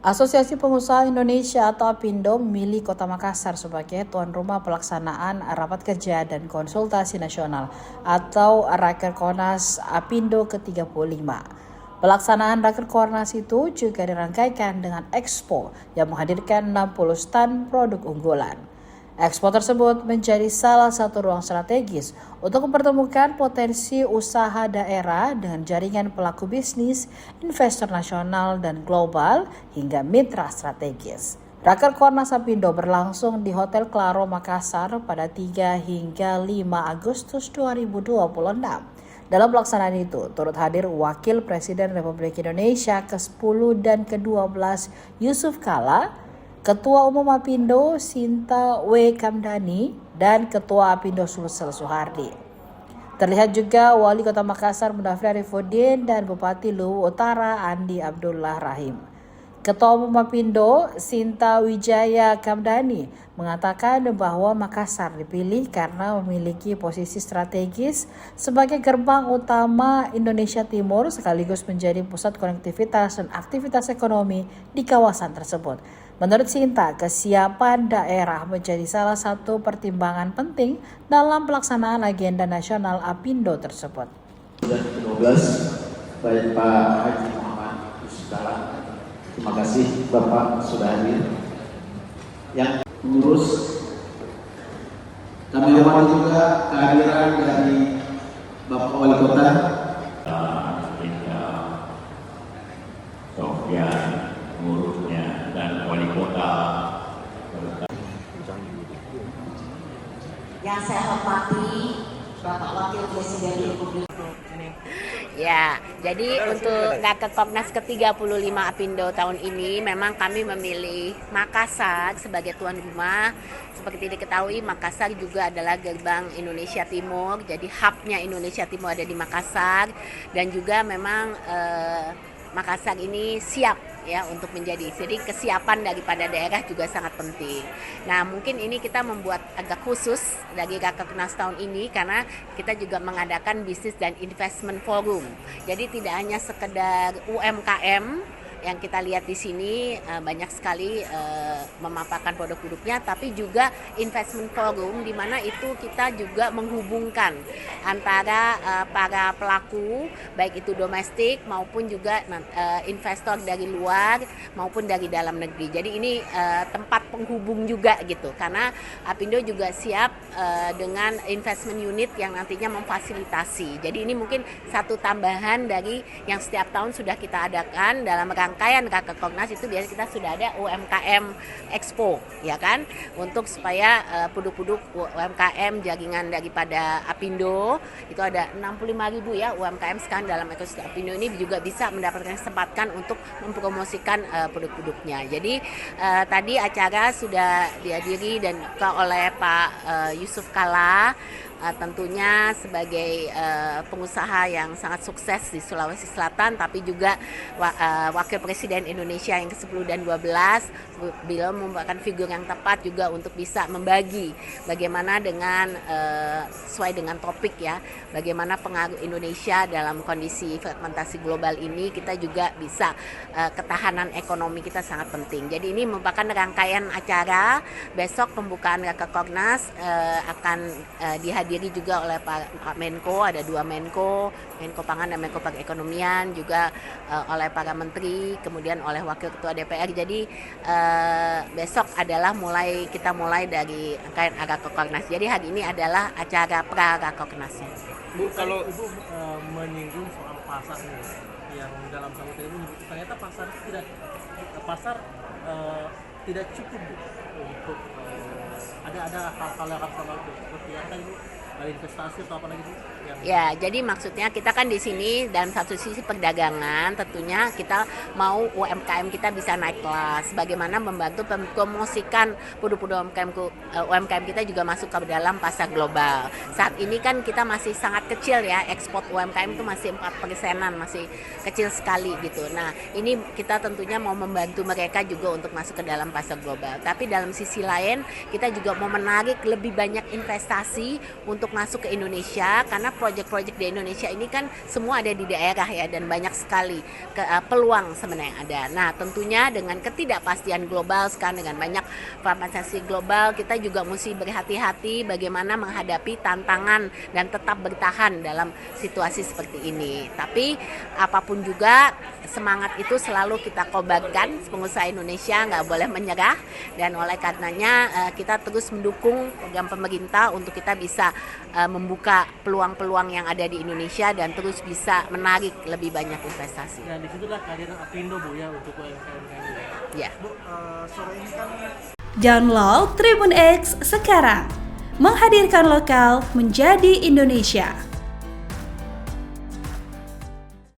Asosiasi Pengusaha Indonesia atau APindo memilih Kota Makassar sebagai tuan rumah pelaksanaan Rapat Kerja dan Konsultasi Nasional atau Rakernas APindo ke-35. Pelaksanaan Rakernas itu juga dirangkaikan dengan Expo yang menghadirkan 60 stand produk unggulan. Expo tersebut menjadi salah satu ruang strategis untuk mempertemukan potensi usaha daerah dengan jaringan pelaku bisnis, investor nasional dan global, hingga mitra strategis. Rakernas APindo berlangsung di Hotel Claro Makassar pada 3 hingga 5 Agustus 2026. Dalam pelaksanaan itu, turut hadir Wakil Presiden Republik Indonesia ke-10 dan ke-12 Yusuf Kala, Ketua Umum APindo Sinta W. Kamdani, dan Ketua APindo Sulsel Suhardi. Terlihat juga Wali Kota Makassar Mundafri Arifudin dan Bupati Luwu Utara Andi Abdullah Rahim. Ketua Umum APindo Sinta Wijaya Kamdani mengatakan bahwa Makassar dipilih karena memiliki posisi strategis sebagai gerbang utama Indonesia Timur sekaligus menjadi pusat konektivitas dan aktivitas ekonomi di kawasan tersebut. Menurut Sinta, kesiapan daerah menjadi salah satu pertimbangan penting dalam pelaksanaan agenda nasional APindo tersebut. Dan ke-12, baik Pak Haji Muhammad Yusuf Kala. Terima kasih Bapak sudah hadir. Yang pengurus, kami hormati juga kehadiran dari Bapak Wali Kota. Sofian, pengurusnya, dan Wali Kota. Yang saya hormati Bapak Wakil Presiden Republik. Ya, jadi untuk Rakernas ke-35 APindo tahun ini memang kami memilih Makassar sebagai tuan rumah. Seperti diketahui, Makassar juga adalah gerbang Indonesia Timur, jadi hubnya Indonesia Timur ada di Makassar, dan juga memang Makassar ini siap ya untuk menjadi. Jadi kesiapan daripada daerah juga sangat penting. Nah, mungkin ini kita membuat agak khusus dari Rakernas tahun ini karena kita juga mengadakan bisnis dan investment forum. Jadi tidak hanya sekedar UMKM yang kita lihat di sini banyak sekali memaparkan produk-produknya, tapi juga investment forum di mana itu kita juga menghubungkan antara para pelaku baik itu domestik maupun juga investor dari luar maupun dari dalam negeri. Jadi ini tempat penghubung juga gitu, karena APindo juga siap dengan investment unit yang nantinya memfasilitasi. Jadi ini mungkin satu tambahan dari yang setiap tahun sudah kita adakan dalam rangkaian Rakernas. Itu biasanya kita sudah ada UMKM Expo ya kan, untuk supaya produk-produk UMKM jaringan daripada APindo itu ada 65.000 ya UMKM sekarang dalam ekosistem APindo ini juga bisa mendapatkan kesempatan untuk mempromosikan produk-produknya. Jadi tadi acara sudah dihadiri dan oleh Pak Yusuf Kala, tentunya sebagai pengusaha yang sangat sukses di Sulawesi Selatan, tapi juga Wakil Presiden Indonesia yang ke-10 dan 12, beliau merupakan figur yang tepat juga untuk bisa membagi bagaimana dengan sesuai dengan topik ya, bagaimana pengaruh Indonesia dalam kondisi fragmentasi global ini. Kita juga bisa ketahanan ekonomi kita sangat penting. Jadi ini merupakan rangkaian acara. Besok pembukaan Rakernas akan dihadiri juga oleh Pak Menko, ada 2 Menko Pangan dan Menko Perekonomian, juga oleh para menteri, kemudian oleh Wakil Ketua DPR. Jadi besok adalah kita mulai dari rangkaian Rakernas. Jadi hari ini adalah acara pra-Rakernasnya. Bu, kalau Ibu menyinggung soal pasar nih, yang dalam sambutan Ibu ternyata pasar tidak cukup Bu, untuk ada hal-hal yang harus dilakukan seperti apa Ibu? Investasi atau apa lagi Bu? Ya, jadi maksudnya kita kan di sini dalam satu sisi perdagangan, tentunya kita mau UMKM kita bisa naik kelas. Bagaimana membantu mempromosikan produk-produk UMKM kita juga masuk ke dalam pasar global. Saat ini kan kita masih sangat kecil ya, ekspor UMKM itu masih 4%-an, masih kecil sekali gitu. Nah, ini kita tentunya mau membantu mereka juga untuk masuk ke dalam pasar global. Tapi dalam sisi lain, kita juga mau menarik lebih banyak investasi untuk untuk masuk ke Indonesia, karena proyek-proyek di Indonesia ini kan semua ada di daerah ya, dan banyak sekali peluang sebenarnya yang ada. Nah, tentunya dengan ketidakpastian global sekarang, dengan banyak fragmentasi global, kita juga mesti berhati-hati bagaimana menghadapi tantangan dan tetap bertahan dalam situasi seperti ini. Tapi apapun juga, semangat itu selalu kita kobarkan. Pengusaha Indonesia nggak boleh menyerah, dan oleh karenanya kita terus mendukung program pemerintah untuk kita bisa membuka peluang-peluang yang ada di Indonesia dan terus bisa menarik lebih banyak investasi. Dan disitulah kehadiran Apindo Bu ya untuk UMKM ini. Ya. Bu, sore ini kan Download Tribun X sekarang, menghadirkan lokal menjadi Indonesia.